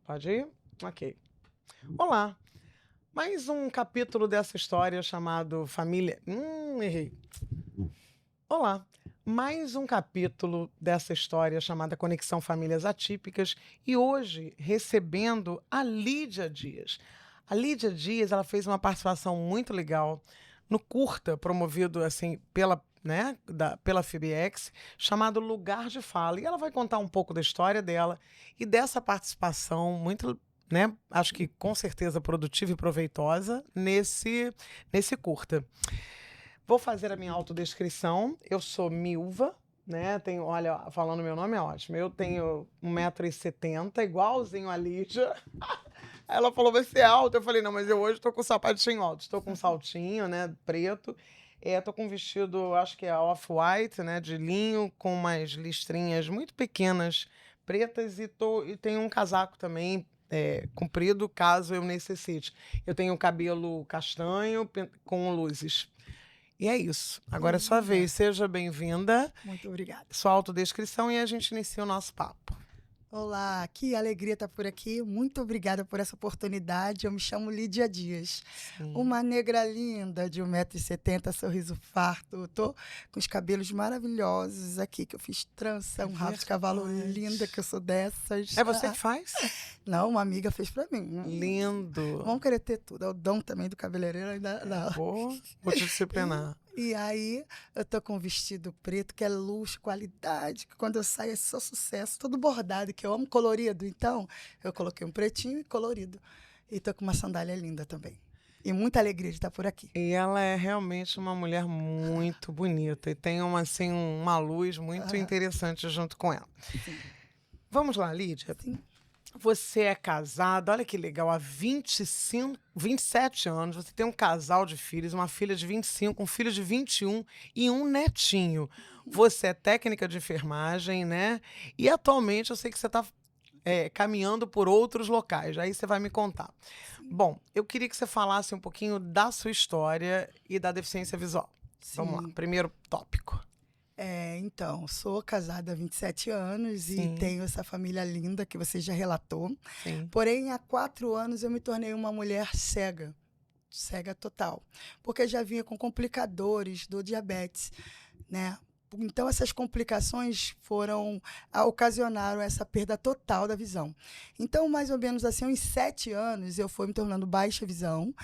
Pode ir? Ok. Olá. Mais um capítulo dessa história chamado Família. Errei. Olá. Mais um capítulo dessa história chamada Conexão Famílias Atípicas e hoje recebendo a Lídia Dias. A Lídia Dias, ela fez uma participação muito legal no curta promovido assim pela FIBEX, chamado Lugar de Fala. E ela vai contar um pouco da história dela e dessa participação muito, acho que com certeza produtiva e proveitosa nesse curta. Vou fazer a minha autodescrição. Eu sou Milva, né? Tenho, olha, falando meu nome é ótimo. Eu tenho 1,70 m, igualzinho a Lídia. Ela falou, vai ser alto. Eu falei, não, mas eu hoje tô com sapatinho alto. Estou com um saltinho, né, preto. Tô com um vestido, acho que é off-white, né, de linho, com umas listrinhas muito pequenas, pretas, e tenho um casaco também, comprido, caso eu necessite. Eu tenho o cabelo castanho com luzes. E é isso. Agora é sua vez. Seja bem-vinda. Muito obrigada. Sua autodescrição e a gente inicia o nosso papo. Olá, que alegria estar por aqui. Muito obrigada por essa oportunidade. Eu me chamo Lídia Dias. Uma negra linda de 1,70 m, sorriso farto. Eu tô com os cabelos maravilhosos aqui, que eu fiz trança, um rabo de cavalo linda, que eu sou dessas. É você que faz? Não, uma amiga fez pra mim. Lindo. Vamos querer ter tudo. É o dom também do cabeleireiro. Ainda não. Vou te disciplinar. E aí, eu tô com um vestido preto, que é luxo, qualidade, que quando eu saio é só sucesso, todo bordado, que eu amo colorido. Então, eu coloquei um pretinho e colorido. E tô com uma sandália linda também. E muita alegria de estar por aqui. E ela é realmente uma mulher muito bonita e tem uma luz muito interessante junto com ela. Sim. Vamos lá, Lídia. Sim. Você é casada, olha que legal, há 27 anos, você tem um casal de filhos, uma filha de 25, um filho de 21 e um netinho. Você é técnica de enfermagem, né? E atualmente eu sei que você está caminhando por outros locais, aí você vai me contar. Bom, eu queria que você falasse um pouquinho da sua história e da deficiência visual. Sim. Vamos lá, primeiro tópico. Então, sou casada há 27 anos Sim. e tenho essa família linda que você já relatou. Sim. Porém, há 4 anos eu me tornei uma mulher cega total, porque já vinha com complicadores do diabetes, né? Então, essas complicações ocasionaram essa perda total da visão. Então, mais ou menos assim, uns 7 anos, eu fui me tornando baixa visão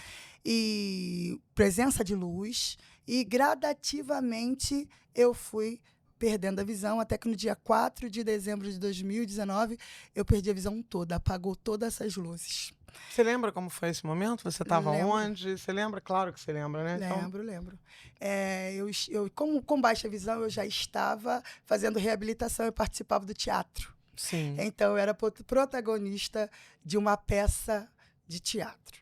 e presença de luz, e gradativamente eu fui perdendo a visão, até que no dia 4 de dezembro de 2019, eu perdi a visão toda, apagou todas essas luzes. Você lembra como foi esse momento? Você estava Lembro. onde? Você lembra? Claro que você lembra, né? Lembro. Eu com baixa visão, eu já estava fazendo reabilitação, eu participava do teatro. Sim. Então, eu era protagonista de uma peça de teatro.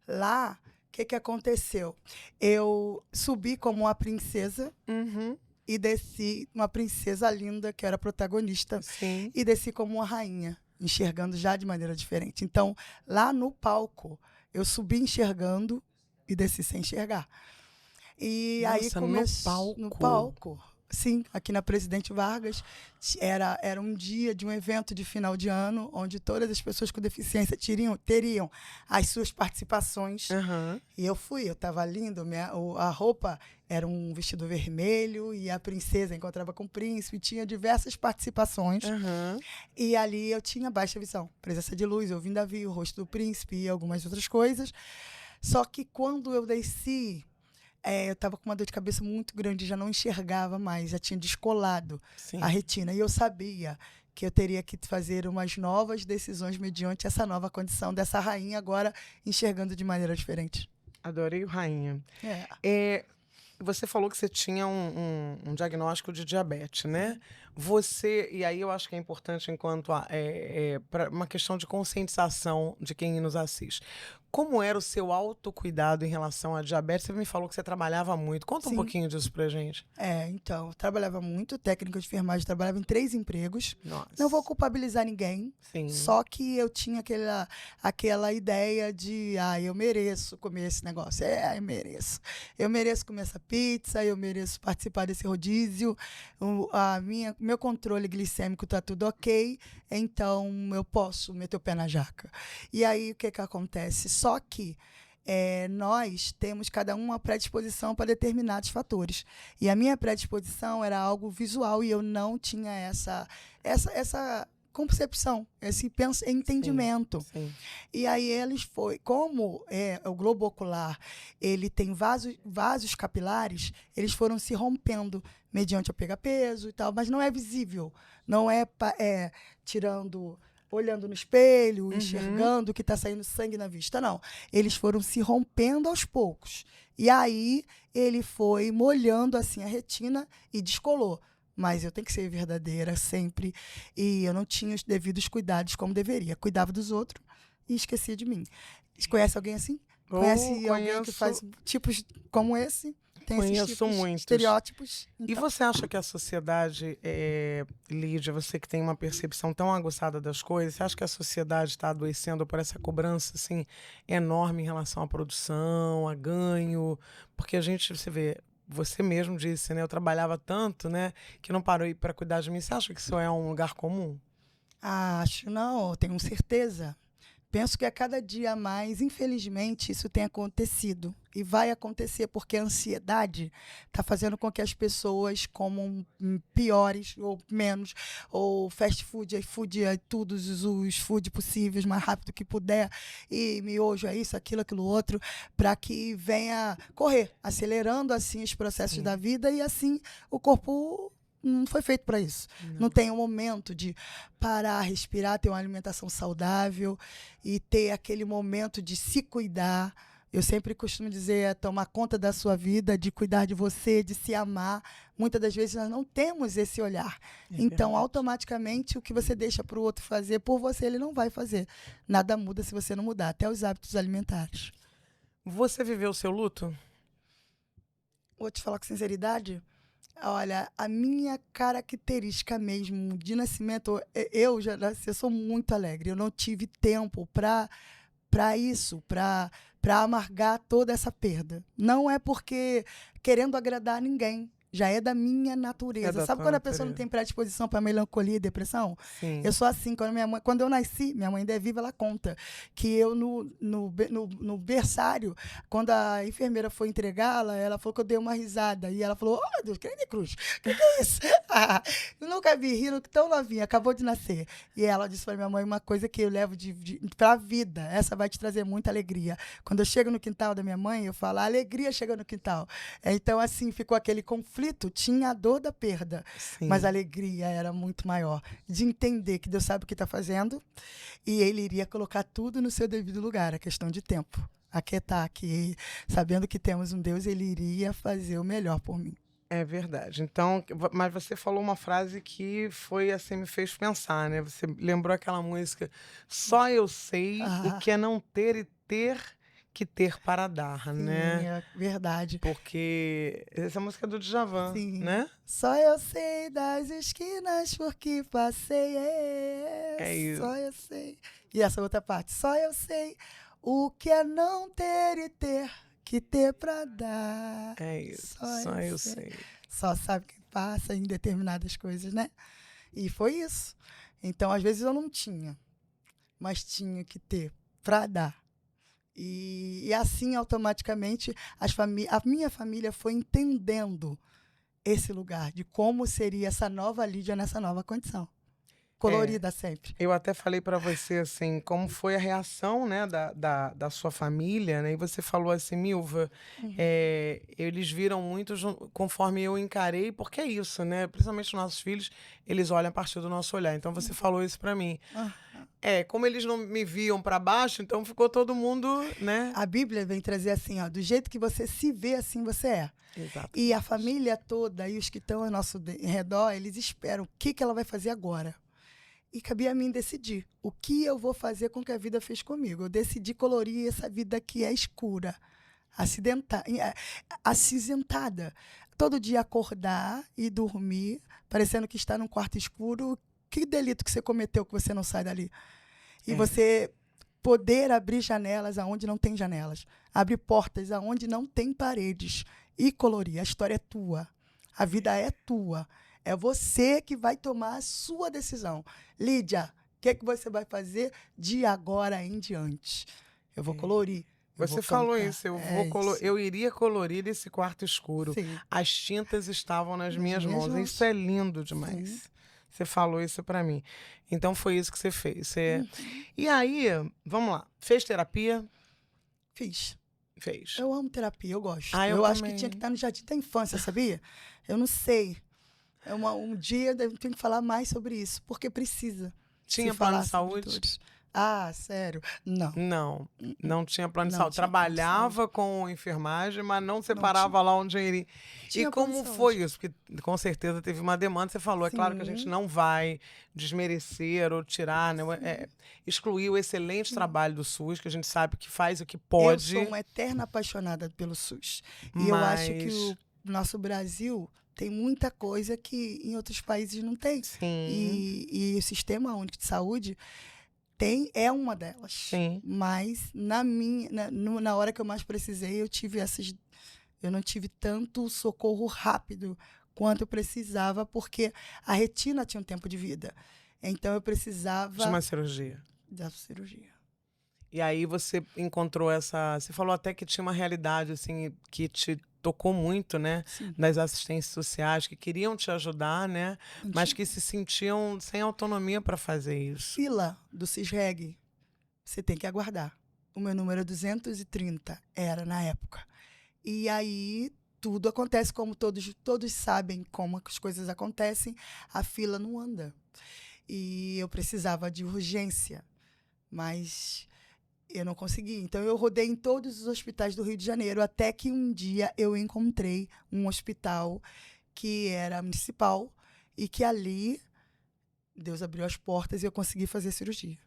Lá, o que aconteceu? Eu subi como uma princesa e desci uma princesa linda, que era protagonista, Sim. e desci como uma rainha, enxergando já de maneira diferente. Então, lá no palco, eu subi enxergando e desci sem enxergar. E Nossa, aí começou no palco? No palco. Sim, aqui na Presidente Vargas. Era um dia de um evento de final de ano, onde todas as pessoas com deficiência teriam as suas participações. E eu estava lindo, a roupa era um vestido vermelho, e a princesa encontrava com o príncipe, tinha diversas participações. E ali eu tinha baixa visão, presença de luz, eu ainda vi o rosto do príncipe e algumas outras coisas. Só que quando eu desci, eu estava com uma dor de cabeça muito grande, já não enxergava mais, já tinha descolado a retina. E eu sabia que eu teria que fazer umas novas decisões mediante essa nova condição dessa rainha, agora enxergando de maneira diferente. Adorei o rainha. Você falou que você tinha um diagnóstico de diabetes, né? E aí eu acho que é importante enquanto para uma questão de conscientização de quem nos assiste. Como era o seu autocuidado em relação à diabetes? Você me falou que você trabalhava muito. Conta um pouquinho disso pra gente. Então, eu trabalhava muito, técnica de enfermagem, trabalhava em 3 empregos. Nossa. Não vou culpabilizar ninguém. Sim. Só que eu tinha aquela ideia de, eu mereço comer esse negócio. Eu mereço. Eu mereço comer essa pizza, eu mereço participar desse rodízio. meu controle glicêmico tá tudo ok, então eu posso meter o pé na jaca. E aí, o que acontece? Só que nós temos cada uma predisposição para determinados fatores. E a minha predisposição era algo visual e eu não tinha essa concepção, esse entendimento. Sim. E aí como o globo ocular, ele tem vasos capilares, eles foram se rompendo mediante o peso e tal, mas não é visível, não é olhando no espelho, enxergando que está saindo sangue na vista, não. Eles foram se rompendo aos poucos. E aí ele foi molhando assim a retina e descolou. Mas eu tenho que ser verdadeira sempre. E eu não tinha os devidos cuidados como deveria. Cuidava dos outros e esquecia de mim. Conhece alguém assim? Conhece alguém que faz tipos como esse? Tem esses tipos, muitos estereótipos. Então. E você acha que a sociedade, Lídia, você que tem uma percepção tão aguçada das coisas, você acha que a sociedade está adoecendo por essa cobrança assim, enorme em relação à produção, a ganho? Porque você vê, você mesmo disse, né? Eu trabalhava tanto, né? Que não parou para cuidar de mim. Você acha que isso é um lugar comum? Acho, não, tenho certeza. Penso que a cada dia mais, infelizmente, isso tem acontecido. E vai acontecer porque a ansiedade está fazendo com que as pessoas comam piores ou menos, ou fast food, iFood, todos os food possíveis, mais rápido que puder, e miojo, isso, aquilo outro, para que venha correr, acelerando assim os processos da vida e assim o corpo não foi feito para isso. Não tem um momento de parar, respirar, ter uma alimentação saudável e ter aquele momento de se cuidar. Eu sempre costumo dizer, tomar conta da sua vida, de cuidar de você, de se amar. Muitas das vezes nós não temos esse olhar. Então, verdade. Automaticamente, o que você deixa para o outro fazer por você, ele não vai fazer. Nada muda se você não mudar, até os hábitos alimentares. Você viveu o seu luto? Vou te falar com sinceridade. Olha, a minha característica mesmo de nascimento, eu sou muito alegre. Eu não tive tempo para isso, para amargar toda essa perda. Não é porque querendo agradar ninguém. Já é da minha natureza. Sabe quando a pessoa não tem predisposição para melancolia e depressão? Sim. Eu sou assim. Quando eu nasci, minha mãe ainda é viva, ela conta que eu, no berçário, quando a enfermeira foi entregá-la, ela falou que eu dei uma risada. E ela falou, oh, meu Deus, que cruz, o que é isso? Eu nunca vi rindo tão novinha, acabou de nascer. E ela disse para minha mãe uma coisa que eu levo para a vida. Essa vai te trazer muita alegria. Quando eu chego no quintal da minha mãe, eu falo, a alegria chega no quintal. Então, assim, ficou aquele conflito. Tinha a dor da perda, sim, mas a alegria era muito maior de entender que Deus sabe o que está fazendo e Ele iria colocar tudo no seu devido lugar, a questão de tempo. Aquietar aqui, sabendo que temos um Deus, Ele iria fazer o melhor por mim. É verdade. Então, mas você falou uma frase que foi assim, me fez pensar, né? Você lembrou aquela música, só eu sei o que é não ter e ter que ter para dar, sim, né? É verdade. Porque essa música é do Djavan, sim, né? Só eu sei das esquinas porque passei. É isso. Só eu sei. E essa outra parte, só eu sei o que é não ter e ter que ter para dar. É isso. Só eu sei. Só sabe que passa em determinadas coisas, né? E foi isso. Então, às vezes eu não tinha, mas tinha que ter para dar. E assim, automaticamente, a minha família foi entendendo esse lugar, de como seria essa nova Lídia nessa nova condição. Colorida sempre. Eu até falei para você, assim, como foi a reação, né, da sua família, né? E você falou assim, Milva, eles viram muito conforme eu encarei, porque é isso, né? Principalmente os nossos filhos, eles olham a partir do nosso olhar. Então, você falou isso para mim. Como eles não me viam para baixo, então ficou todo mundo, né? A Bíblia vem trazer assim, ó, do jeito que você se vê, assim você é. Exato. E a família toda e os que estão ao nosso redor, eles esperam o que ela vai fazer agora. E cabia a mim decidir o que eu vou fazer com o que a vida fez comigo. Eu decidi colorir essa vida que é escura, acinzentada. Todo dia acordar e dormir, parecendo que está num quarto escuro. Que delito que você cometeu que você não sai dali? E você poder abrir janelas aonde não tem janelas. Abrir portas aonde não tem paredes. E colorir. A história é tua. A vida é tua. É você que vai tomar a sua decisão. Lídia, o que você vai fazer de agora em diante? Eu vou colorir. Você falou cantar. isso, Isso. eu iria colorir esse quarto escuro. Sim. As tintas estavam nas minhas mãos. Isso é lindo demais. Sim. Você falou isso pra mim. Então foi isso que você fez. E aí, vamos lá. Fez terapia? Fiz. Fez. Eu amo terapia, eu gosto. Eu acho também. que tinha que estar no jardim da infância, sabia? Eu não sei. Um dia eu tenho que falar mais sobre isso, porque precisa. Tinha plano de saúde? Ah, sério? Não. Não tinha plano de saúde. Trabalhava com enfermagem, mas não separava lá um dinheirinho. E como foi isso? Porque com certeza teve uma demanda, você falou. Sim. É claro que a gente não vai desmerecer ou tirar, né? Excluir o excelente trabalho do SUS, que a gente sabe que faz o que pode. Eu sou uma eterna apaixonada pelo SUS. E eu acho que o nosso Brasil tem muita coisa que em outros países não tem. Sim. E o Sistema Único de Saúde é uma delas. Sim. Mas na hora que eu mais precisei, eu não tive tanto socorro rápido quanto eu precisava, porque a retina tinha um tempo de vida. Então eu precisava de uma cirurgia. Da cirurgia. E aí você encontrou você falou até que tinha uma realidade assim que te tocou muito, né? Sim. Das assistências sociais que queriam te ajudar, né? Mas que se sentiam sem autonomia para fazer isso. Fila do CISREG, você tem que aguardar. O meu número é 230, era na época. E aí tudo acontece como todos sabem como as coisas acontecem, a fila não anda. E eu precisava de urgência, mas eu não consegui. Então, eu rodei em todos os hospitais do Rio de Janeiro, até que um dia eu encontrei um hospital que era municipal e que ali Deus abriu as portas e eu consegui fazer a cirurgia.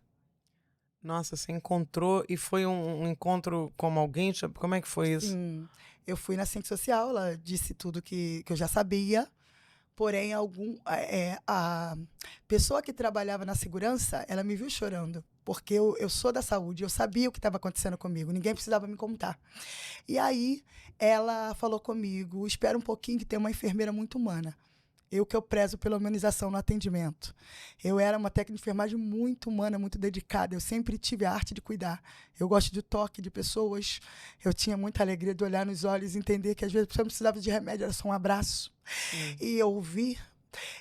Nossa, você encontrou e foi um encontro com alguém? Como é que foi isso? Sim, eu fui na assistente social, ela disse tudo que eu já sabia. Porém, a pessoa que trabalhava na segurança, ela me viu chorando, porque eu sou da saúde, eu sabia o que estava acontecendo comigo, ninguém precisava me contar. E aí, ela falou comigo, espera um pouquinho que tem uma enfermeira muito humana. Eu prezo pela humanização no atendimento. Eu era uma técnica de enfermagem muito humana, muito dedicada. Eu sempre tive a arte de cuidar. Eu gosto de toque de pessoas. Eu tinha muita alegria de olhar nos olhos e entender que às vezes a pessoa não precisava de remédio, era só um abraço. E ouvir.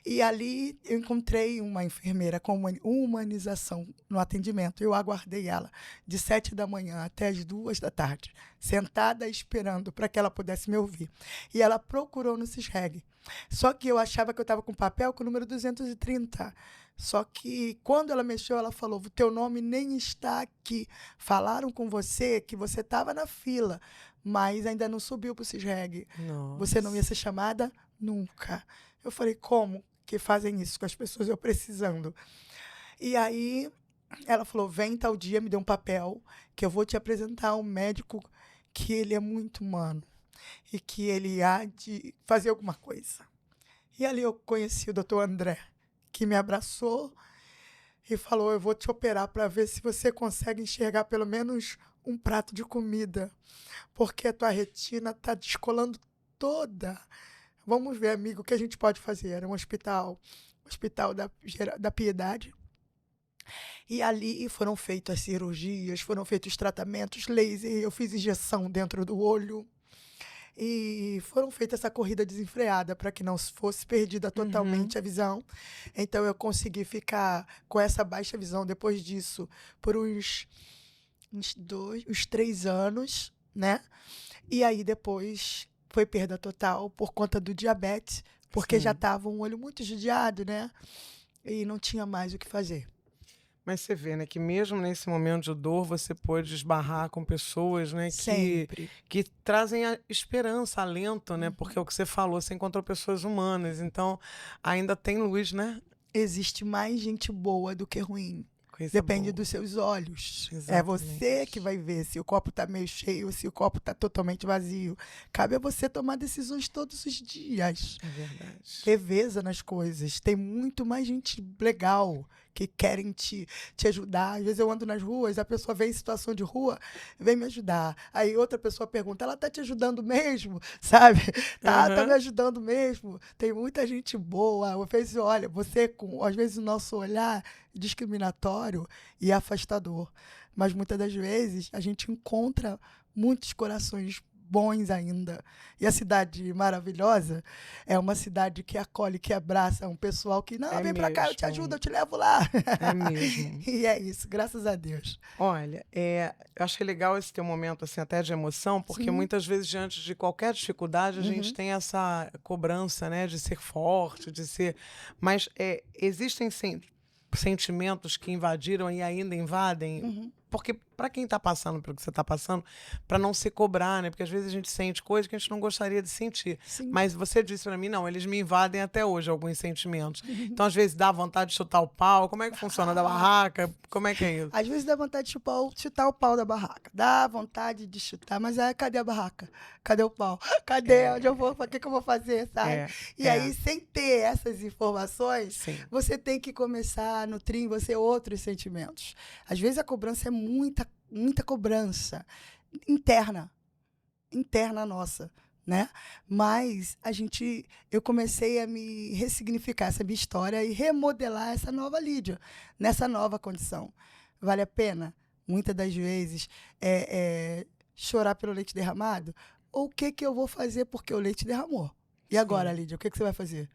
E ali eu encontrei uma enfermeira com humanização no atendimento. Eu aguardei ela de 7 da manhã até as 2 da tarde, sentada esperando para que ela pudesse me ouvir. E ela procurou no CISREG. Só que eu achava que eu estava com papel com o número 230. Só que quando ela mexeu, ela falou, o teu nome nem está aqui. Falaram com você que você estava na fila, mas ainda não subiu para o CISREG. Nossa. Você não ia ser chamada nunca. Eu falei, como que fazem isso com as pessoas, eu precisando? E aí ela falou, vem tal dia, me deu um papel, que eu vou te apresentar um médico que ele é muito humano e que ele há de fazer alguma coisa. E ali eu conheci o Dr. André, que me abraçou e falou, eu vou te operar para ver se você consegue enxergar pelo menos um prato de comida, porque a tua retina está descolando toda. Vamos ver, amigo, o que a gente pode fazer. Era um hospital da Piedade. E ali foram feitas as cirurgias, foram feitos os tratamentos, laser, eu fiz injeção dentro do olho. E foram feitas essa corrida desenfreada para que não fosse perdida totalmente a visão. Então, eu consegui ficar com essa baixa visão depois disso por uns 3 anos, né? E aí, depois, foi perda total por conta do diabetes, porque já estava um olho muito judiado, né? E não tinha mais o que fazer. Mas você vê, né, que mesmo nesse momento de dor, você pôde esbarrar com pessoas, né, que trazem a esperança, alento, né? Porque é o que você falou, você encontrou pessoas humanas, então ainda tem luz, né? Existe mais gente boa do que ruim. Depende dos seus olhos. Exatamente. É você que vai ver se o copo está meio cheio ou se o copo está totalmente vazio. Cabe a você tomar decisões todos os dias. É verdade. Reveza nas coisas. Tem muito mais gente legal que querem te ajudar. Às vezes eu ando nas ruas, a pessoa vem em situação de rua, vem me ajudar. Aí outra pessoa pergunta, ela tá te ajudando mesmo? Sabe? Tá me ajudando mesmo? Tem muita gente boa. Às vezes, olha, às vezes o nosso olhar é discriminatório e afastador. Mas muitas das vezes a gente encontra muitos corações bons ainda. E a cidade maravilhosa é uma cidade que acolhe, que abraça um pessoal que, não, vem pra cá, eu te ajudo, eu te levo lá. É mesmo. E é isso, graças a Deus. Olha, eu achei legal esse teu momento, assim, até de emoção, porque muitas vezes, diante de qualquer dificuldade, a gente tem essa cobrança, né, de ser forte, de ser... Mas existem sentimentos que invadiram e ainda invadem... Porque para quem está passando pelo que você está passando, para não se cobrar, né? Porque às vezes a gente sente coisas que a gente não gostaria de sentir. Sim. Mas você disse para mim, não, eles me invadem até hoje, alguns sentimentos. Então, às vezes, dá vontade de chutar o pau. Como é que funciona? Da barraca? Como é que é isso? Às vezes dá vontade de chutar o pau da barraca. Dá vontade de chutar, mas cadê a barraca? Cadê o pau? Cadê? Onde eu vou? O que eu vou fazer, sabe? Aí, sem ter essas informações, você tem que começar a nutrir em você outros sentimentos. Às vezes a cobrança é muita cobrança interna nossa, né? Mas eu comecei a me ressignificar essa minha história e remodelar essa nova Lídia, nessa nova condição. Vale a pena, muitas das vezes, chorar pelo leite derramado? Ou o que eu vou fazer porque o leite derramou? E agora, Lídia, o que você vai fazer?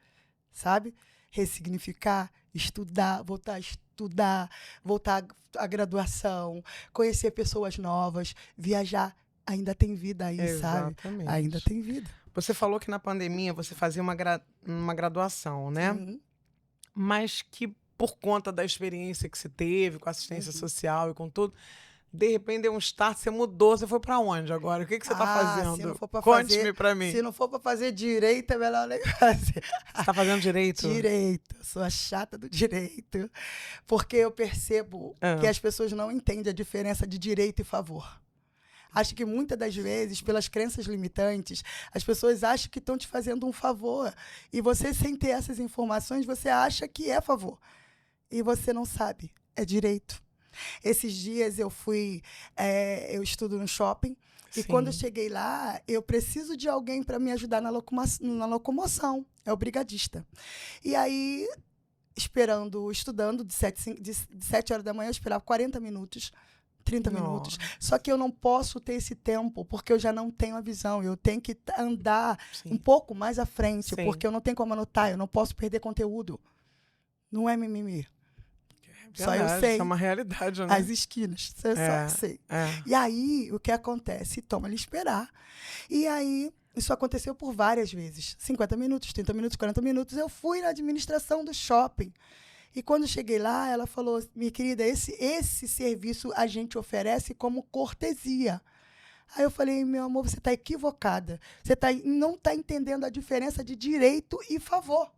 Sabe? Ressignificar, estudar, voltar a estudar, voltar à graduação, conhecer pessoas novas, viajar. Ainda tem vida aí, Exatamente. Sabe? Ainda tem vida. Você falou que na pandemia você fazia uma graduação, né? Sim. Mas que por conta da experiência que você teve com assistência social e com tudo, de repente deu um start, você mudou, você foi para onde agora? O que você está fazendo? Se não for Conte-me para mim. Se não for para fazer direito, é melhor nem fazer. Você está fazendo direito? Direito. Sou a chata do direito. Porque eu percebo que as pessoas não entendem a diferença de direito e favor. Acho que muitas das vezes, pelas crenças limitantes, as pessoas acham que estão te fazendo um favor. E você, sem ter essas informações, você acha que é favor. E você não sabe. É direito. Esses dias eu eu estudo no shopping. E quando eu cheguei lá, eu preciso de alguém para me ajudar na locomoção. É o brigadista. E aí, estudando, de 7 horas da manhã, eu esperava 40 minutos. 30 minutos. Só que eu não posso ter esse tempo, porque eu já não tenho a visão. Eu tenho que andar um pouco mais à frente, porque eu não tenho como anotar, eu não posso perder conteúdo. Não é mimimi. Só eu sei. Isso é uma realidade, né? As esquinas. Eu só sei. E aí, o que acontece? Toma ele esperar. E aí, isso aconteceu por várias vezes. 50 minutos, 30 minutos, 40 minutos. Eu fui na administração do shopping. E quando cheguei lá, ela falou, minha querida, esse serviço a gente oferece como cortesia. Aí eu falei, meu amor, você está equivocada. Você não está entendendo a diferença de direito e favor.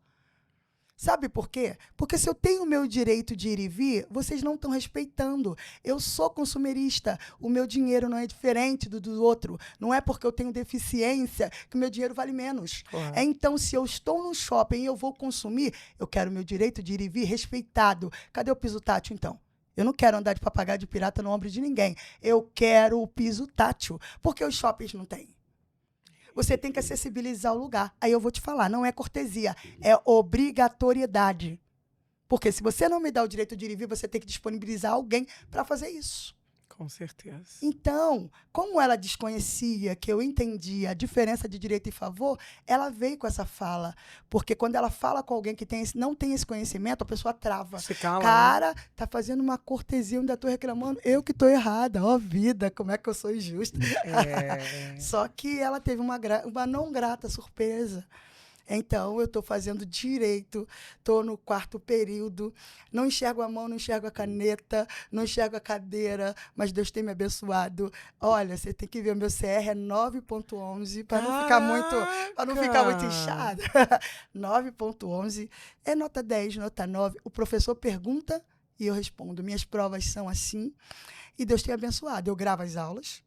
Sabe por quê? Porque se eu tenho o meu direito de ir e vir, vocês não estão respeitando. Eu sou consumerista. O meu dinheiro não é diferente do outro. Não é porque eu tenho deficiência que o meu dinheiro vale menos. Então, se eu estou no shopping e eu vou consumir, eu quero o meu direito de ir e vir respeitado. Cadê o piso tátil, então? Eu não quero andar de papagaio de pirata no ombro de ninguém. Eu quero o piso tátil. Porque os shoppings não têm. Você tem que acessibilizar o lugar. Aí eu vou te falar, não é cortesia, é obrigatoriedade. Porque se você não me dá o direito de ir e vir, você tem que disponibilizar alguém para fazer isso. Com certeza. Então, como ela desconhecia que eu entendia a diferença de direito e favor, ela veio com essa fala. Porque quando ela fala com alguém que não tem esse conhecimento, a pessoa trava. Se cala, cara, tá fazendo uma cortesia, eu ainda tô reclamando. Eu que tô errada. Ó, vida, como é que eu sou injusta. Só que ela teve uma não grata surpresa. Então, eu estou fazendo direito, estou no 4º período, não enxergo a mão, não enxergo a caneta, não enxergo a cadeira, mas Deus tem me abençoado. Olha, você tem que ver, o meu CR é 9.11, para não ficar muito inchado. 9.11 é nota 10, nota 9. O professor pergunta e eu respondo. Minhas provas são assim e Deus tem abençoado. Eu gravo as aulas,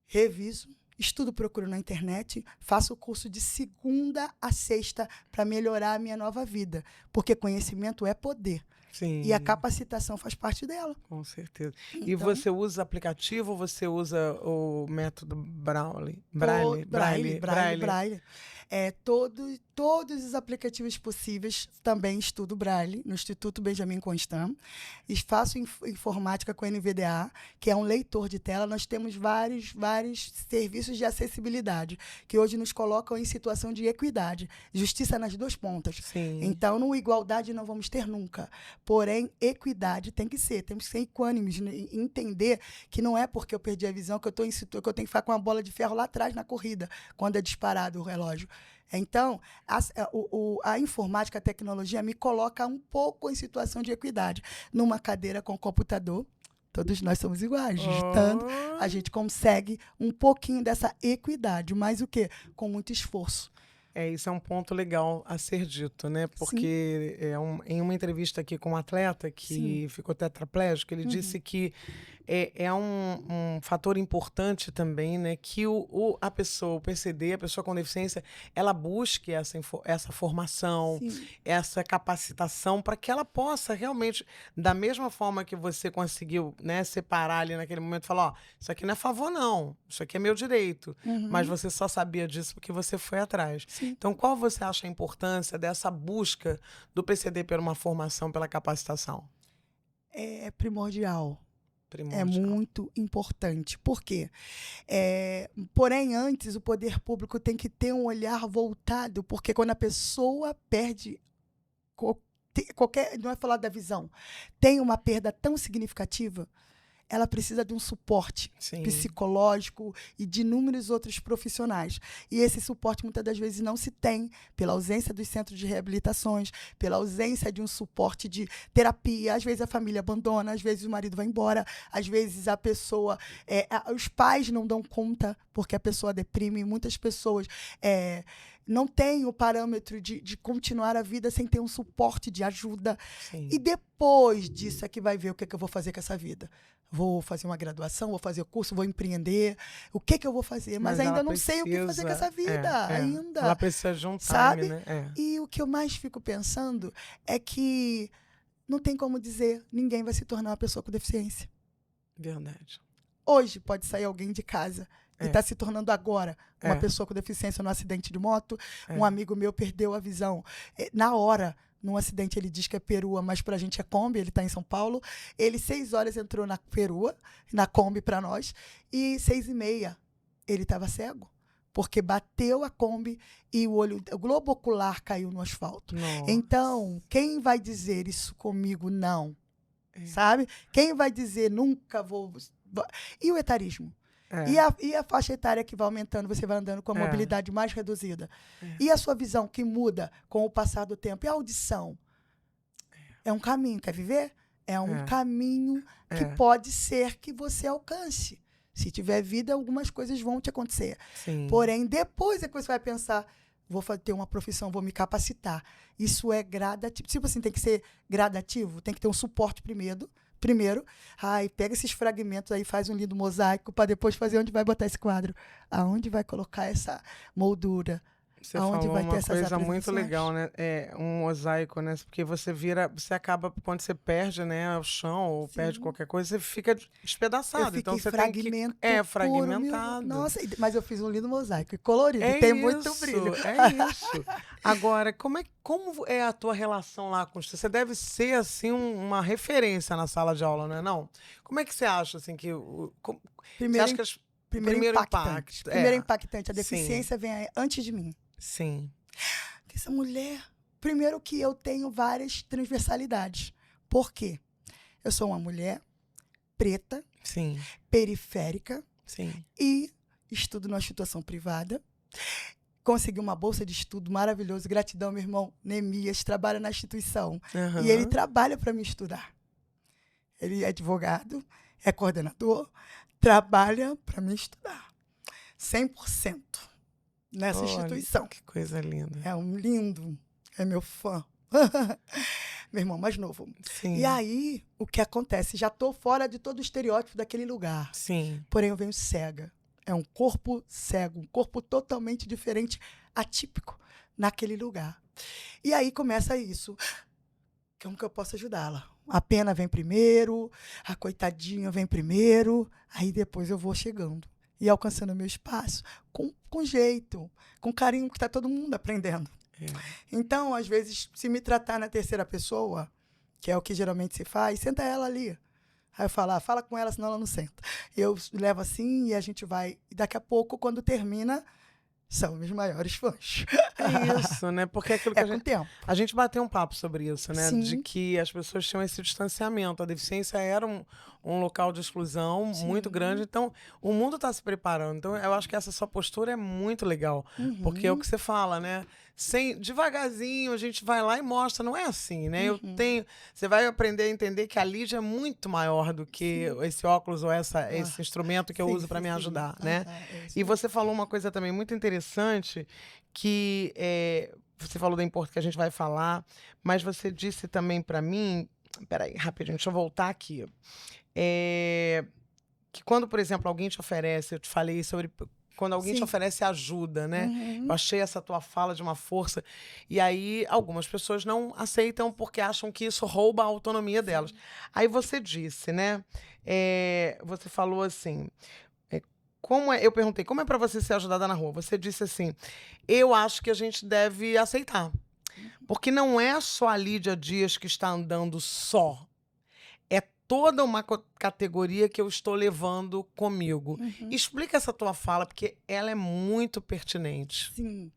reviso, estudo, procuro na internet, faço o curso de segunda a sexta para melhorar a minha nova vida. Porque conhecimento é poder. Sim. E a capacitação faz parte dela. Com certeza. Então, e você usa aplicativo ou você usa o método Braille? Braille. Todos os aplicativos possíveis também estudo Braille no Instituto Benjamin Constant. E faço informática com a NVDA, que é um leitor de tela. Nós temos vários serviços de acessibilidade que hoje nos colocam em situação de equidade, justiça nas duas pontas. Sim. Então, no igualdade não vamos ter nunca. Porém, equidade tem que ser. Temos que ser equânimes e entender que não é porque eu perdi a visão que eu tenho que ficar com a bola de ferro lá atrás na corrida, quando é disparado o relógio. Então, a informática, a tecnologia me coloca um pouco em situação de equidade. Numa cadeira com computador, todos nós somos iguais. Digitando, a gente consegue um pouquinho dessa equidade. Mas o quê? Com muito esforço. Isso é um ponto legal a ser dito, né? Porque em uma entrevista aqui com um atleta que ficou tetraplégico, ele disse que é um fator importante também, né? Que a pessoa, o PCD, a pessoa com deficiência, ela busque essa formação, essa capacitação para que ela possa realmente, da mesma forma que você conseguiu, né, separar ali naquele momento e falar, isso aqui não é favor não, isso aqui é meu direito, mas você só sabia disso porque você foi atrás. Então, qual você acha a importância dessa busca do PCD por uma formação, pela capacitação? É primordial. É muito importante. Por quê? Porém, antes, o poder público tem que ter um olhar voltado, porque quando a pessoa perde qualquer, não é falar da visão, tem uma perda tão significativa, ela precisa de um suporte psicológico e de inúmeros outros profissionais. E esse suporte, muitas das vezes, não se tem pela ausência dos centros de reabilitações, pela ausência de um suporte de terapia. Às vezes a família abandona, às vezes o marido vai embora, às vezes a pessoa... os pais não dão conta porque a pessoa deprime. Muitas pessoas... não tem o parâmetro de continuar a vida sem ter um suporte de ajuda. E depois disso é que vai ver o que eu vou fazer com essa vida. Vou fazer uma graduação, vou fazer curso, vou empreender. O que eu vou fazer? Mas ainda não sei o que fazer com essa vida. Ainda. Ela precisa de um time, sabe? Né? E o que eu mais fico pensando é que não tem como dizer ninguém vai se tornar uma pessoa com deficiência. Verdade. Hoje pode sair alguém de casa e está se tornando agora uma pessoa com deficiência num acidente de moto. Um amigo meu perdeu a visão na hora. Num acidente, ele diz que é perua, mas pra gente é Kombi, ele está em São Paulo. Ele, 6 horas, entrou na perua, na Kombi para nós, e 6h30 ele estava cego, porque bateu a Kombi e o globo ocular caiu no asfalto. Nossa. Então, quem vai dizer isso comigo? Não. Sabe? Quem vai dizer nunca vou... E o etarismo? E a faixa etária que vai aumentando, você vai andando com a mobilidade mais reduzida. E a sua visão que muda com o passar do tempo. E a audição? É um caminho. Quer viver? É um caminho que pode ser que você alcance. Se tiver vida, algumas coisas vão te acontecer. Porém, depois é que você vai pensar, vou ter uma profissão, vou me capacitar. Isso é gradativo. Tipo assim, tem que ser gradativo, tem que ter um suporte primeiro, pega esses fragmentos aí, faz um lindo mosaico para depois fazer onde vai botar esse quadro. Aonde vai colocar essa moldura. Você falou vai ter uma essas coisa muito apresentações? legal, né? Um mosaico, né? Porque você acaba, quando você perde, né, o chão ou perde qualquer coisa, você fica despedaçado. Então você tem que... fragmentado. Nossa, mas eu fiz um lindo mosaico e colorido. Tem muito brilho. É isso. Agora, como é a tua relação lá com o... Você deve ser, assim, uma referência na sala de aula, não é não? Como é que você acha, assim, que... Primeiro impacto. Primeiro impactante. A deficiência vem antes de mim. Sim. Essa mulher... Primeiro que eu tenho várias transversalidades. Por quê? Eu sou uma mulher preta, periférica, e estudo numa instituição privada. Consegui uma bolsa de estudo maravilhosa. Gratidão, meu irmão Nemias, trabalha na instituição. E ele trabalha para me estudar. Ele é advogado, é coordenador, trabalha para me estudar. 100% nessa instituição. Que coisa linda. É um lindo, é meu fã. Meu irmão mais novo. E aí, o que acontece? Já estou fora de todo o estereótipo daquele lugar. Porém, eu venho cega. É um corpo cego, um corpo totalmente diferente, atípico, naquele lugar. E aí começa isso. como que eu posso ajudá-la? A pena vem primeiro, a coitadinha vem primeiro, aí depois eu vou chegando e alcançando o meu espaço com jeito, com carinho, que está todo mundo aprendendo. Então, às vezes, se me tratar na terceira pessoa, que é o que geralmente se faz, senta ela ali. Aí eu falo, fala com ela, senão ela não senta. Eu levo assim e a gente vai. E daqui a pouco, quando termina, são meus maiores fãs. É isso, né? Porque é aquilo que a gente bateu um papo sobre isso, né? Sim. De que as pessoas tinham esse distanciamento. A deficiência era um local de exclusão Sim. muito grande. Então, o mundo está se preparando. Então, eu acho que essa sua postura é muito legal. Porque é o que você fala, né? Devagarzinho, a gente vai lá e mostra. Não é assim, né? Você vai aprender a entender que a Lídia é muito maior do que esse óculos ou esse instrumento que eu uso para me ajudar, né? E você falou uma coisa também muito interessante, que você falou da importância que a gente vai falar, mas você disse também para mim... Peraí, rapidinho, deixa eu voltar aqui. Que quando, por exemplo, alguém te oferece, eu te falei sobre... Quando alguém te oferece ajuda, né? Eu achei essa tua fala de uma força. E aí, algumas pessoas não aceitam porque acham que isso rouba a autonomia delas. Aí você disse, né? Você falou assim... eu perguntei, como é para você ser ajudada na rua? Você disse assim, eu acho que a gente deve aceitar. Porque não é só a Lídia Dias que está andando só. É toda uma categoria que eu estou levando comigo. Explica essa tua fala, porque ela é muito pertinente. Sim.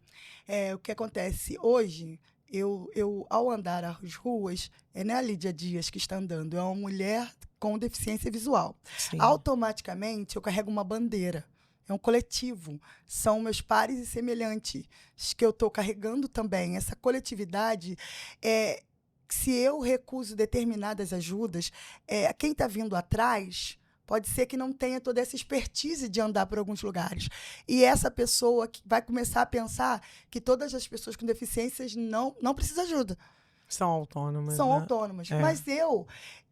O que acontece hoje, eu ao andar as ruas, não é a Lídia Dias que está andando, é uma mulher com deficiência visual. Sim. Automaticamente, eu carrego uma bandeira. É um coletivo. São meus pares e semelhantes que eu estou carregando também. Essa coletividade se eu recuso determinadas ajudas, quem está vindo atrás pode ser que não tenha toda essa expertise de andar por alguns lugares. E essa pessoa que vai começar a pensar que todas as pessoas com deficiências não precisam de ajuda. São autônomas. São autônomas. Mas eu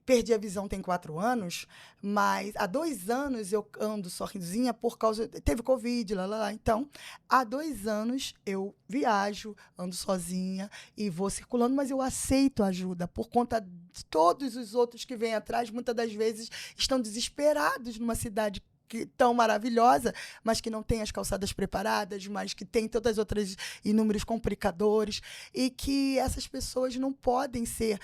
perdi a visão tem 4 anos, mas há 2 anos eu ando sozinha por causa... Teve Covid, Então, há 2 anos eu viajo, ando sozinha e vou circulando, mas eu aceito ajuda por conta de todos os outros que vêm atrás, muitas das vezes estão desesperados numa cidade tão maravilhosa, mas que não tem as calçadas preparadas, mas que tem todas as outras inúmeros complicadores, e que essas pessoas não podem ser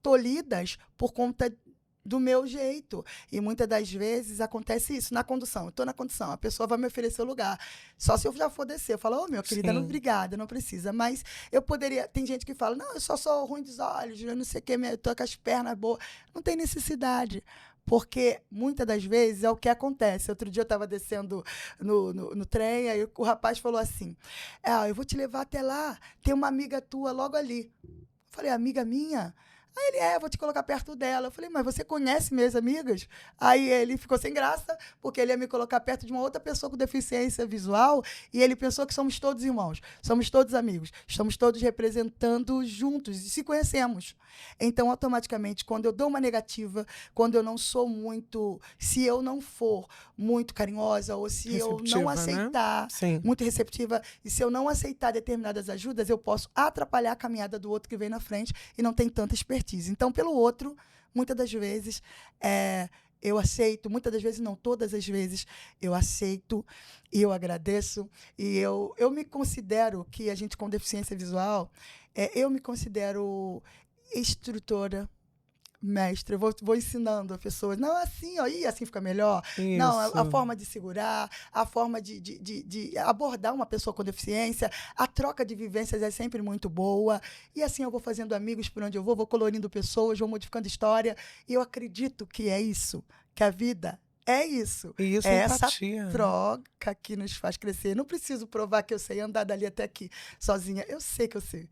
tolhidas por conta do meu jeito. E muitas das vezes acontece isso na condução. Eu estou na condução, a pessoa vai me oferecer o lugar. Só se eu já for descer. Eu falo, minha querida, não, obrigada, não precisa. Mas eu poderia... Tem gente que fala, não, eu só sou ruim dos olhos, eu não sei o que, eu estou com as pernas boas. Não tem necessidade. Porque, muitas das vezes, é o que acontece. Outro dia eu estava descendo no trem, aí o rapaz falou assim, eu vou te levar até lá, tem uma amiga tua logo ali. Eu falei, amiga minha? Aí ele, vou te colocar perto dela. Eu falei, mas você conhece minhas amigas? Aí ele ficou sem graça, porque ele ia me colocar perto de uma outra pessoa com deficiência visual, e ele pensou que somos todos irmãos, somos todos amigos, estamos todos representando juntos e se conhecemos. Então, automaticamente, quando eu dou uma negativa, quando eu não sou muito, se eu não for muito carinhosa, ou se eu não aceitar, né? Muito receptiva, e se eu não aceitar determinadas ajudas, eu posso atrapalhar a caminhada do outro que vem na frente e não tem tanta expertise. Então, pelo outro, muitas das vezes, eu aceito, muitas das vezes, não todas as vezes, eu aceito e eu agradeço. E eu me considero que a gente com deficiência visual, eu me considero instrutora, mestre, eu vou ensinando as pessoas, não, assim, assim fica melhor. Isso. Não, a forma de segurar, a forma de abordar uma pessoa com deficiência, a troca de vivências é sempre muito boa, e assim eu vou fazendo amigos por onde eu vou colorindo pessoas, vou modificando história, e eu acredito que é isso, que a vida é isso. E isso é empatia, essa troca que nos faz crescer. Não preciso provar que eu sei andar dali até aqui sozinha, eu sei que eu sei.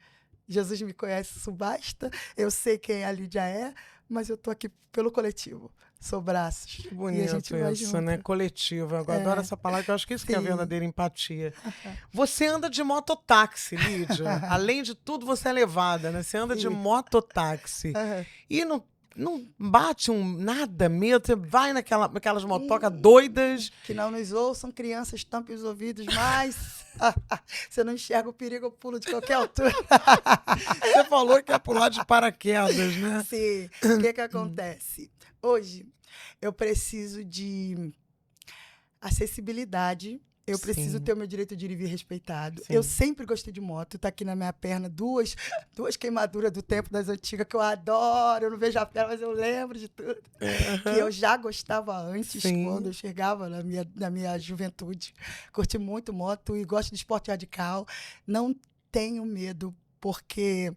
Jesus me conhece, isso basta. Eu sei quem a Lídia é, mas eu tô aqui pelo coletivo. Sou braços. Que bonito e a gente vai isso, junto. né? Coletivo. Eu adoro essa palavra, que eu acho que isso que é a verdadeira empatia. Você anda de mototáxi, Lídia. Além de tudo, você é levada, né? Você anda de mototáxi. E não bate nada medo? Você vai naquelas motocas doidas. Que não nos ouçam, crianças, tampem os ouvidos, mas você não enxerga o perigo, eu pulo de qualquer altura. Você falou que ia pular de paraquedas, né? Sim. O que acontece? Hoje, eu preciso de acessibilidade. Eu preciso ter o meu direito de ir e vir respeitado. Sim. Eu sempre gostei de moto. Tá aqui na minha perna duas queimaduras do tempo das antigas que eu adoro. Eu não vejo a perna, mas eu lembro de tudo. Que eu já gostava antes, quando eu chegava na minha juventude. Curti muito moto e gosto de esporte radical. Não tenho medo, porque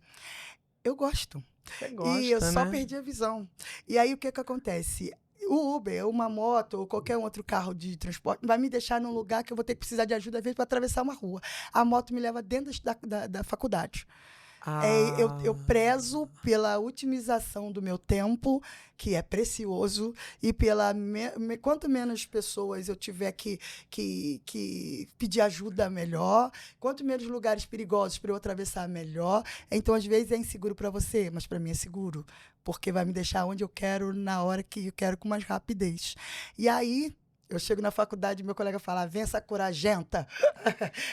eu gosto. Você gosta, e eu só né? perdi a visão. E aí, o que acontece? O Uber, uma moto ou qualquer outro carro de transporte vai me deixar num lugar que eu vou ter que precisar de ajuda, às vezes, para atravessar uma rua. A moto me leva dentro da faculdade. Eu prezo pela otimização do meu tempo, que é precioso, e quanto menos pessoas eu tiver que pedir ajuda, melhor. Quanto menos lugares perigosos para eu atravessar, melhor. Então, às vezes, é inseguro para você, mas para mim é seguro, porque vai me deixar onde eu quero, na hora que eu quero, com mais rapidez. E aí, eu chego na faculdade e meu colega fala, vem essa coragenta.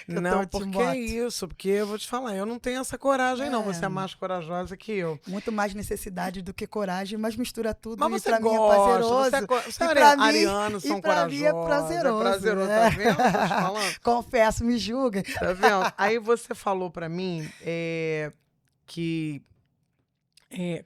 Não, porque é isso, porque eu vou te falar, eu não tenho essa coragem, não. Você é mais corajosa que eu. Muito mais necessidade do que coragem, mas mistura tudo. Mas você pra gosta, mim é prazeroso. Você arianos são corajosos. Mim é prazeroso. É prazeroso, tá vendo? Tô te falando. Confesso, me julguem. Tá vendo? Aí você falou pra mim que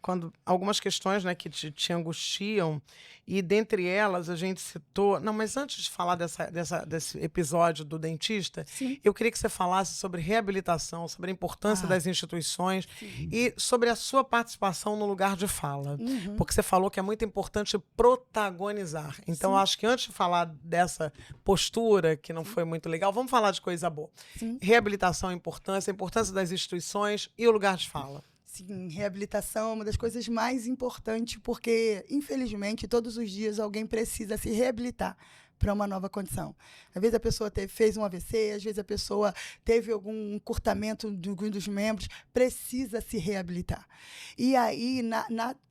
quando algumas questões, né, que te angustiam, e dentre elas a gente citou... Não, mas antes de falar desse episódio do dentista, Sim. eu queria que você falasse sobre reabilitação, sobre a importância das instituições e sobre a sua participação no lugar de fala. Porque você falou que é muito importante protagonizar. Então, eu acho que antes de falar dessa postura, que não foi muito legal, vamos falar de coisa boa. Reabilitação, a importância das instituições e o lugar de fala. Sim, reabilitação é uma das coisas mais importantes, porque, infelizmente, todos os dias alguém precisa se reabilitar para uma nova condição. Às vezes a pessoa fez um AVC, às vezes a pessoa teve algum encurtamento de algum dos membros, precisa se reabilitar. E aí,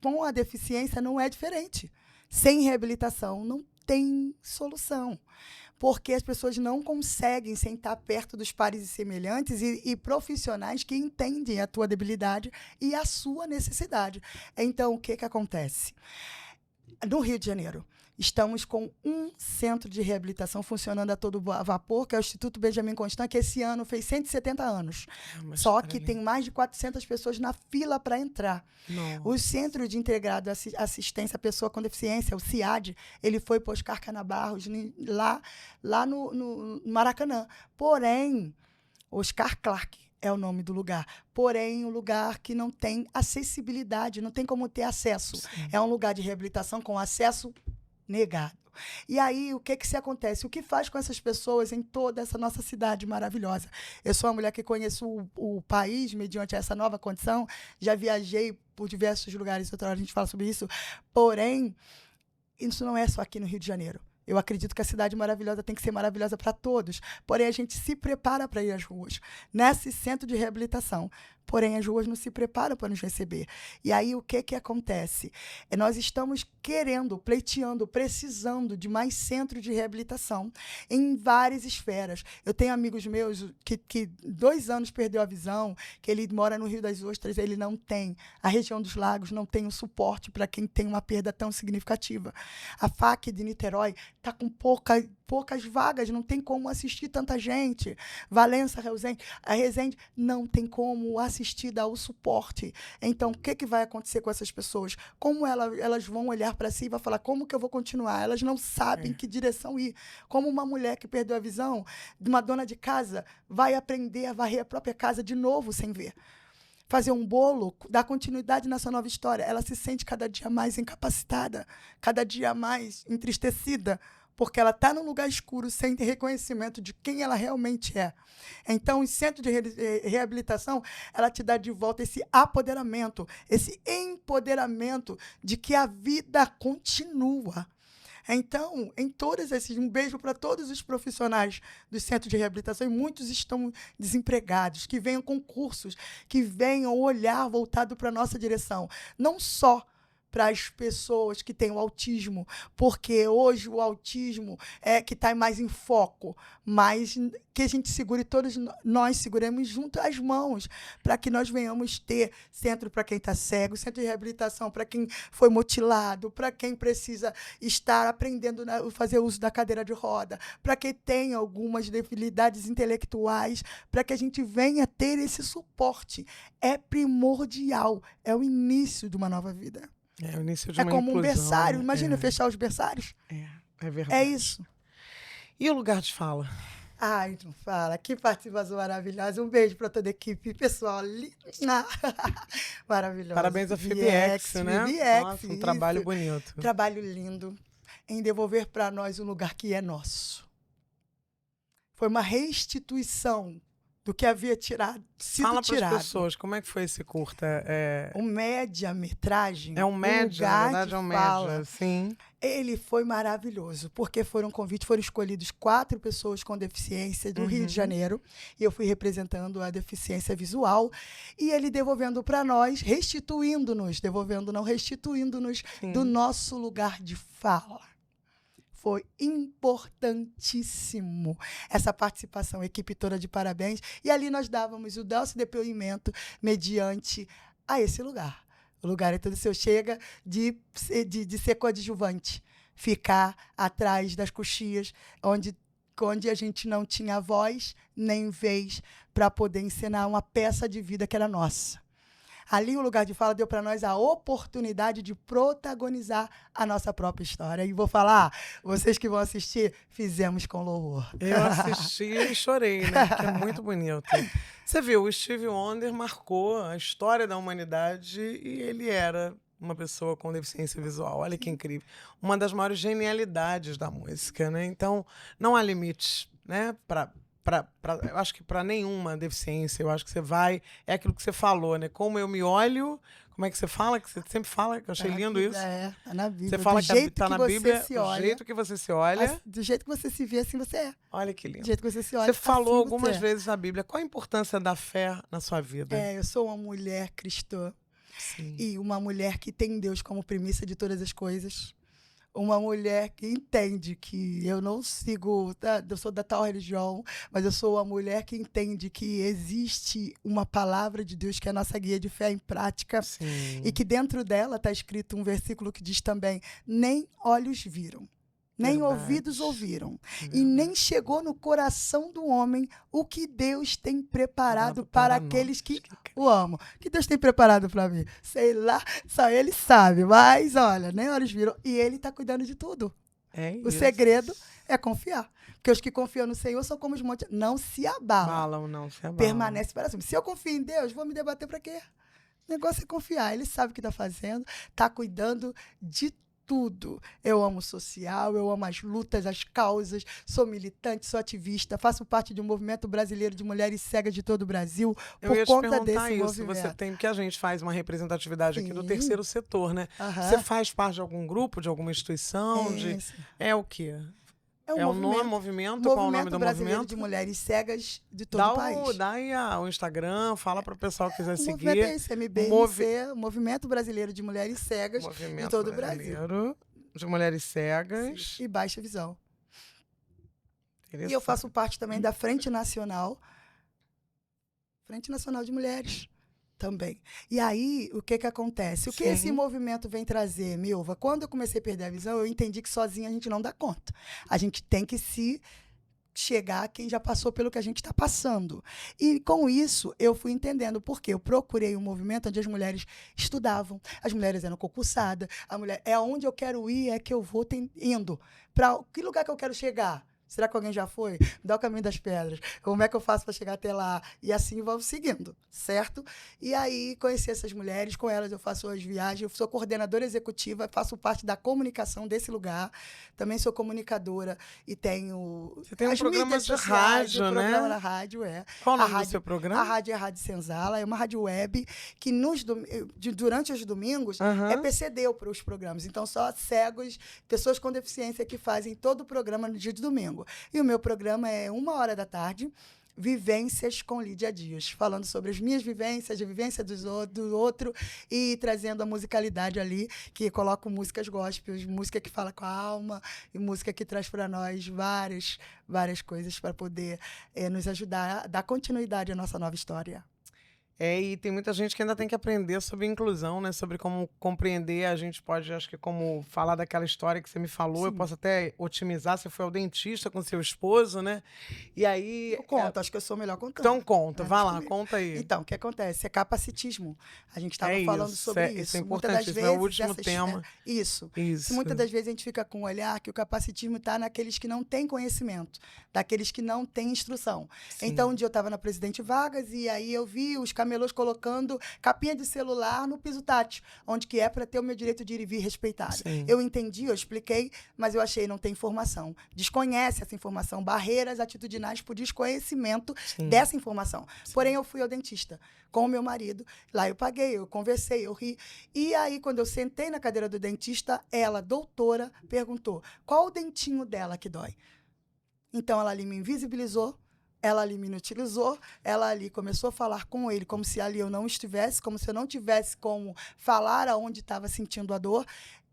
com a deficiência, não é diferente. Sem reabilitação, não tem solução. Porque as pessoas não conseguem sentar perto dos pares e semelhantes e profissionais que entendem a tua debilidade e a sua necessidade. Então, o que acontece? No Rio de Janeiro, estamos com um centro de reabilitação funcionando a todo vapor, que é o Instituto Benjamin Constant, que esse ano fez 170 anos. Só que tem mais de 400 pessoas na fila para entrar. Nossa. O Centro de Integrado Assistência à Pessoa com Deficiência, o CIAD, ele foi para Oscar Canabarros, lá no Maracanã. Porém, Oscar Clark é o nome do lugar. Porém, um lugar que não tem acessibilidade, não tem como ter acesso. Sim. É um lugar de reabilitação com acesso negado. E aí, o que acontece? O que faz com essas pessoas em toda essa nossa cidade maravilhosa? Eu sou uma mulher que conheço o país mediante essa nova condição, já viajei por diversos lugares, outra hora a gente fala sobre isso, porém, isso não é só aqui no Rio de Janeiro. Eu acredito que a cidade maravilhosa tem que ser maravilhosa para todos, porém a gente se prepara para ir às ruas, nesse centro de reabilitação. Porém, as ruas não se preparam para nos receber. E aí, o que acontece? Nós estamos querendo, pleiteando, precisando de mais centro de reabilitação em várias esferas. Eu tenho amigos meus que 2 anos perdeu a visão, que ele mora no Rio das Ostras, ele não tem. A região dos Lagos não tem o suporte para quem tem uma perda tão significativa. A FAC de Niterói está com poucas vagas, não tem como assistir tanta gente. Valença, a Resende não tem como assistir, dar o suporte. Então, o que vai acontecer com essas pessoas? Como elas vão olhar para si e vão falar, como que eu vou continuar? Elas não sabem que direção ir. Como uma mulher que perdeu a visão, de uma dona de casa, vai aprender a varrer a própria casa de novo sem ver. Fazer um bolo, dar continuidade nessa nova história. Ela se sente cada dia mais incapacitada, cada dia mais entristecida, porque ela está num lugar escuro sem ter reconhecimento de quem ela realmente é. Então, o centro de reabilitação, ela te dá de volta esse apoderamento, esse empoderamento de que a vida continua. Então, um beijo para todos os profissionais do centro de reabilitação, e muitos estão desempregados, que venham com cursos, que venham olhar voltado para a nossa direção. Não só para as pessoas que têm o autismo, porque hoje o autismo é que está mais em foco, mas que a gente segure, todos nós seguremos junto as mãos, para que nós venhamos ter centro para quem está cego, centro de reabilitação para quem foi mutilado, para quem precisa estar aprendendo a fazer uso da cadeira de roda, para quem tem algumas debilidades intelectuais, para que a gente venha ter esse suporte. É primordial, é o início de uma nova vida. É o início de uma como inclusão, um berçário. Imagina fechar os berçários. É verdade. É isso. E o lugar de fala? Ai, não fala. Que participação maravilhosa. Um beijo para toda a equipe, pessoal. Maravilhoso. Parabéns à FIBX, né? FIBX, nossa, um trabalho bonito. Trabalho lindo em devolver para nós um lugar que é nosso. Foi uma restituição do que havia sido tirado. Fala para as pessoas, como é que foi esse curta? O média-metragem. É um média, na verdade é um média, sim. Ele foi maravilhoso, porque foram escolhidos 4 pessoas com deficiência do Rio de Janeiro, e eu fui representando a deficiência visual, e ele devolvendo para nós, restituindo-nos do nosso lugar de fala. Foi importantíssimo essa participação, equipe toda de parabéns. E ali nós dávamos o nosso depoimento mediante a esse lugar. O lugar é todo seu. Chega de ser coadjuvante, ficar atrás das coxias, onde a gente não tinha voz nem vez para poder encenar uma peça de vida que era nossa. Ali, o lugar de fala deu para nós a oportunidade de protagonizar a nossa própria história. E vou falar, vocês que vão assistir, fizemos com louvor. Eu assisti e chorei, né? Porque é muito bonito. Você viu, o Stevie Wonder marcou a história da humanidade e ele era uma pessoa com deficiência visual. Olha que incrível. Uma das maiores genialidades da música, né? Então, não há limites, né? Eu acho que para nenhuma deficiência, eu acho que você vai... É aquilo que você falou, né? Como eu me olho... Como é que você fala? Que você sempre fala, que eu achei lindo isso. Tá na Bíblia. Você fala do jeito tá na que Bíblia, você se olha, do jeito que você se olha. Do jeito que você se vê, assim você é. Olha que lindo. Do jeito que você se olha, Você falou assim algumas você vezes na Bíblia. Qual a importância da fé na sua vida? Eu sou uma mulher cristã. Sim. E uma mulher que tem Deus como premissa de todas as coisas. Uma mulher que entende que eu não sigo, eu sou da tal religião, mas eu sou uma mulher que entende que existe uma palavra de Deus que é a nossa guia de fé em prática. Sim. E que dentro dela está escrito um versículo que diz também, nem olhos viram, nem ouvidos ouviram, e nem chegou no coração do homem o que Deus tem preparado para aqueles que o amam. O que Deus tem preparado para mim? Sei lá, só Ele sabe, mas olha, nem olhos viram, e Ele está cuidando de tudo. O segredo é confiar. Porque os que confiam no Senhor são como os montes, não se abalam. Não se abalam. Permanece para cima. Se eu confio em Deus, vou me debater para quê? O negócio é confiar. Ele sabe o que está fazendo, está cuidando de tudo. Eu amo o social, eu amo as lutas, as causas, sou militante, sou ativista, faço parte de um movimento brasileiro de mulheres cegas de todo o Brasil por conta desse movimento. Você tem, porque a gente faz uma representatividade aqui do terceiro setor, né? Você faz parte de algum grupo, de alguma instituição? É o quê? É o movimento? Qual é o nome do brasileiro movimento? de mulheres cegas de todo o país. Dá aí o Instagram, fala para o pessoal que quiser seguir. O movimento é esse, MBMC, Movimento Brasileiro de Mulheres Cegas de todo o Brasil. De mulheres cegas. Sim, e baixa visão. E eu faço parte também da Frente Nacional de Mulheres. Também. E aí, o que acontece? O que esse movimento vem trazer, Milva? Quando eu comecei a perder a visão, eu entendi que sozinha a gente não dá conta. A gente tem que se chegar a quem já passou pelo que a gente está passando. E com isso, eu fui entendendo por quê. Eu procurei um movimento onde as mulheres estudavam, as mulheres eram concursadas, a mulher é onde eu quero ir, é que eu vou indo. Para que lugar que eu quero chegar? Será que alguém já foi? Me dá o caminho das pedras. Como é que eu faço para chegar até lá? E assim vamos seguindo, certo? E aí, conheci essas mulheres, com elas eu faço as viagens, eu sou coordenadora executiva, faço parte da comunicação desse lugar, também sou comunicadora e tenho... Você tem um programa de rádio, né? Programa na rádio, Qual o nome do seu programa? A rádio é a Rádio Senzala, é uma rádio web que durante os domingos é PCD para os programas. Então, só cegos, pessoas com deficiência que fazem todo o programa no dia de domingo. E o meu programa é 1h da tarde, Vivências com Lídia Dias, falando sobre as minhas vivências, a vivência do outro e trazendo a musicalidade ali, que coloco músicas gospels, música que fala com a alma e música que traz para nós várias coisas para poder nos ajudar a dar continuidade à nossa nova história. E tem muita gente que ainda tem que aprender sobre inclusão, né? Sobre como compreender. A gente pode, acho que como falar daquela história que você me falou, eu posso até otimizar. Você foi ao dentista com seu esposo, né? E aí... Eu conto, acho que eu sou melhor contando. Então conta, vai lá, conta aí. Então, o que acontece? É capacitismo. A gente estava falando sobre isso. Isso é importante, isso é o último tema. Isso. Muitas das vezes a gente fica com o olhar que o capacitismo está naqueles que não têm conhecimento, daqueles que não têm instrução. Sim. Então, um dia eu estava na Presidente Vargas e aí eu vi os camelôs colocando capinha de celular no piso tátil, onde que é para ter o meu direito de ir e vir respeitado. Sim. Eu entendi, eu expliquei, mas eu achei não tem informação. Desconhece essa informação, barreiras atitudinais por desconhecimento dessa informação. Sim. Porém, eu fui ao dentista com o meu marido, lá eu paguei, eu conversei, eu ri. E aí, quando eu sentei na cadeira do dentista, ela, doutora, perguntou qual o dentinho dela que dói. Então, ela ali me invisibilizou, ela ali me inutilizou, ela ali começou a falar com ele como se ali eu não estivesse, como se eu não tivesse como falar aonde estava sentindo a dor.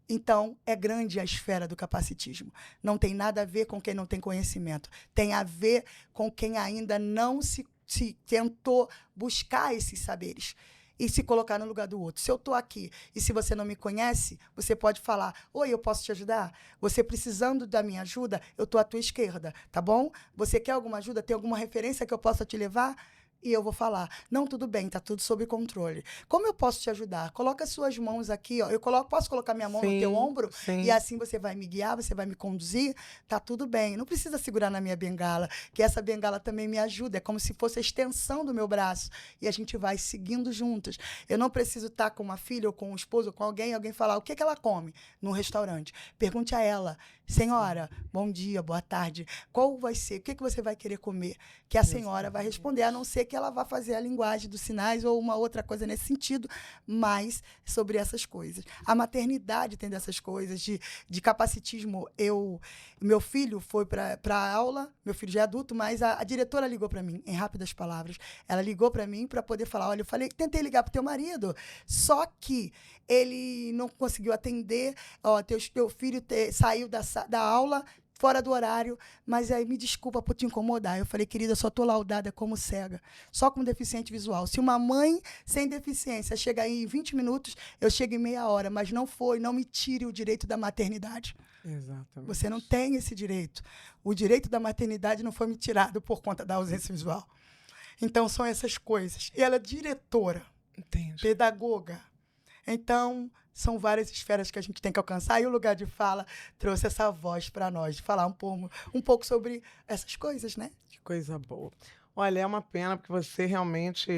Então, é grande a esfera do capacitismo. Não tem nada a ver com quem não tem conhecimento. Tem a ver com quem ainda não se tentou buscar esses saberes e se colocar no lugar do outro. Se eu estou aqui e se você não me conhece, você pode falar, oi, eu posso te ajudar? Você precisando da minha ajuda, eu estou à tua esquerda, tá bom? Você quer alguma ajuda? Tem alguma referência que eu possa te levar? E eu vou falar, não, tudo bem, tá tudo sob controle. Como eu posso te ajudar? Coloca as suas mãos aqui, ó. Posso colocar minha mão no teu ombro? Sim. E assim você vai me guiar, você vai me conduzir? Tá tudo bem. Não precisa segurar na minha bengala, que essa bengala também me ajuda. É como se fosse a extensão do meu braço. E a gente vai seguindo juntos. Eu não preciso estar com uma filha ou com um esposo ou com alguém falar o que ela come num restaurante. Pergunte a ela, senhora, bom dia, boa tarde. Qual vai ser? O que você vai querer comer? Que a senhora vai responder, a não ser que ela vá fazer a linguagem dos sinais ou uma outra coisa nesse sentido, mas sobre essas coisas. A maternidade tem dessas coisas, de capacitismo. Meu filho foi para a aula, meu filho já é adulto, mas a diretora ligou para mim, em rápidas palavras. Ela ligou para mim para poder falar, olha, tentei ligar para o teu marido, só que ele não conseguiu atender, ó, teu filho saiu da aula, fora do horário, mas aí me desculpa por te incomodar. Eu falei, querida, eu só estou laudada como cega, só como deficiente visual. Se uma mãe sem deficiência chega aí em 20 minutos, eu chego em meia hora, mas não me tire o direito da maternidade. Exatamente. Você não tem esse direito. O direito da maternidade não foi me tirado por conta da ausência visual. Então, são essas coisas. E ela é diretora, pedagoga. Então, são várias esferas que a gente tem que alcançar. E o Lugar de Fala trouxe essa voz para nós, de falar um pouco sobre essas coisas, né? Que coisa boa. Olha, é uma pena, porque você realmente...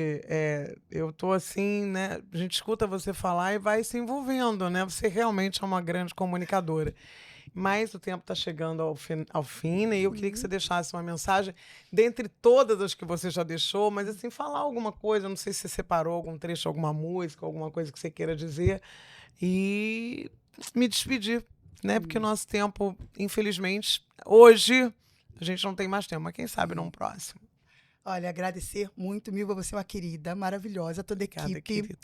eu tô assim, né? A gente escuta você falar e vai se envolvendo, né? Você realmente é uma grande comunicadora. Mas o tempo está chegando ao fim, né? E eu queria que você deixasse uma mensagem, dentre todas as que você já deixou, mas assim, falar alguma coisa, não sei se você separou algum trecho, alguma música, alguma coisa que você queira dizer, e me despedir, né? Porque o nosso tempo, infelizmente, hoje, a gente não tem mais tempo, mas quem sabe num próximo. Olha, agradecer muito, Milva, você é uma querida, maravilhosa, toda a equipe. Querida.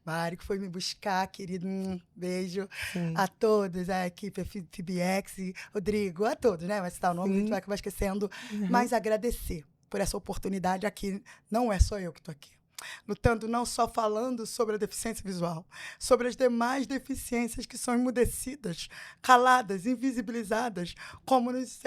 Mário, que foi me buscar, querido, beijo. Sim. A todos, a equipe FBX, Rodrigo, a todos, né? Vai citar o nome, a gente vai acabar esquecendo. Mas agradecer por essa oportunidade aqui. Não é só eu que estou aqui. Lutando não só falando sobre a deficiência visual, sobre as demais deficiências que são emudecidas, caladas, invisibilizadas, como nos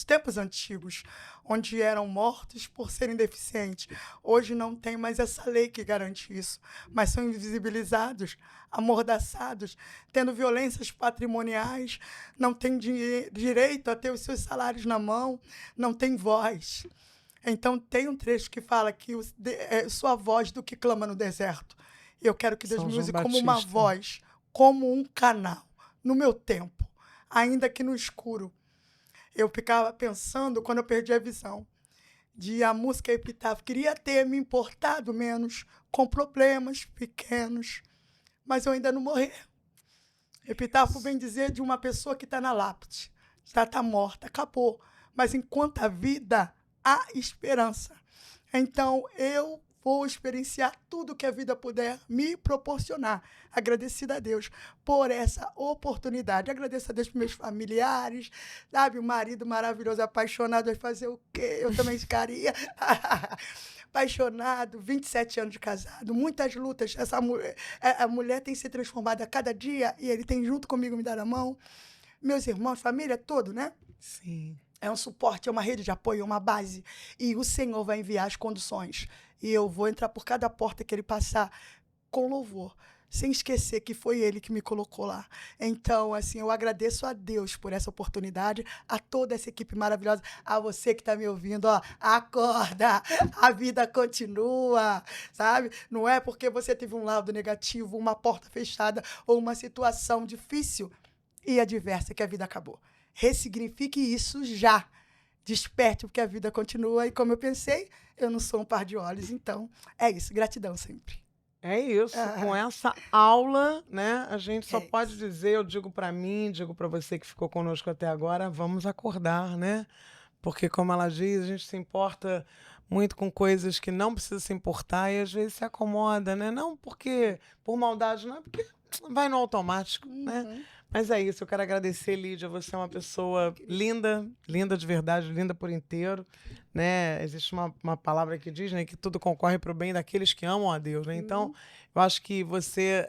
tempos antigos, onde eram mortos por serem deficientes. Hoje não tem mais essa lei que garante isso, mas são invisibilizados, amordaçados, tendo violências patrimoniais, não têm direito a ter os seus salários na mão, não tem voz. Então, tem um trecho que fala que sua voz do que clama no deserto. E eu quero que Deus me use como uma voz, como um canal, no meu tempo, ainda que no escuro. Eu ficava pensando, quando eu perdi a visão, de a música Epitáfio. Queria ter me importado menos com problemas pequenos, mas eu ainda não morri. Epitáfio vem dizer de uma pessoa que está na lápide, já está morta, acabou. Mas enquanto a vida... há esperança. Então, eu vou experienciar tudo que a vida puder me proporcionar. Agradecida a Deus por essa oportunidade. Agradeço a Deus por meus familiares, sabe? O marido maravilhoso, apaixonado, vai fazer o quê? Eu também ficaria. Apaixonado, 27 anos de casado, muitas lutas. A mulher tem se transformado a cada dia e ele tem junto comigo me dar a mão. Meus irmãos, família, todo, né? Sim. É um suporte, é uma rede de apoio, é uma base. E o Senhor vai enviar as condições. E eu vou entrar por cada porta que Ele passar com louvor, sem esquecer que foi Ele que me colocou lá. Então, assim, eu agradeço a Deus por essa oportunidade, a toda essa equipe maravilhosa, a você que está me ouvindo, ó, acorda, a vida continua, sabe? Não é porque você teve um lado negativo, uma porta fechada ou uma situação difícil e adversa que a vida acabou. Ressignifique isso já. Desperte, porque a vida continua. E como eu pensei, eu não sou um par de olhos. Então, é isso. Gratidão sempre. É isso. Com essa aula, né, a gente só É pode isso. dizer, eu digo para mim, digo para você que ficou conosco até agora, vamos acordar, né? Porque, como ela diz, a gente se importa muito com coisas que não precisa se importar e às vezes se acomoda, né? Não porque por maldade, não é porque vai no automático, né? Uhum. Mas é isso, eu quero agradecer, Lídia. Você é uma pessoa linda, linda de verdade, linda por inteiro, né? Existe uma palavra que diz, né, que tudo concorre para o bem daqueles que amam a Deus, né? Então, eu acho que você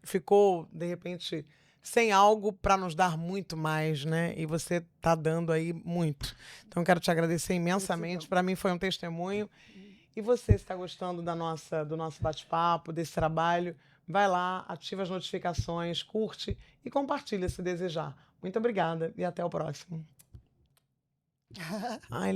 ficou, de repente, sem algo para nos dar muito mais, né? E você está dando aí muito. Então, eu quero te agradecer imensamente. Para mim foi um testemunho. E você, se está gostando do nosso bate-papo, desse trabalho, vai lá, ativa as notificações, curte e compartilha se desejar. Muito obrigada e até o próximo. Ai,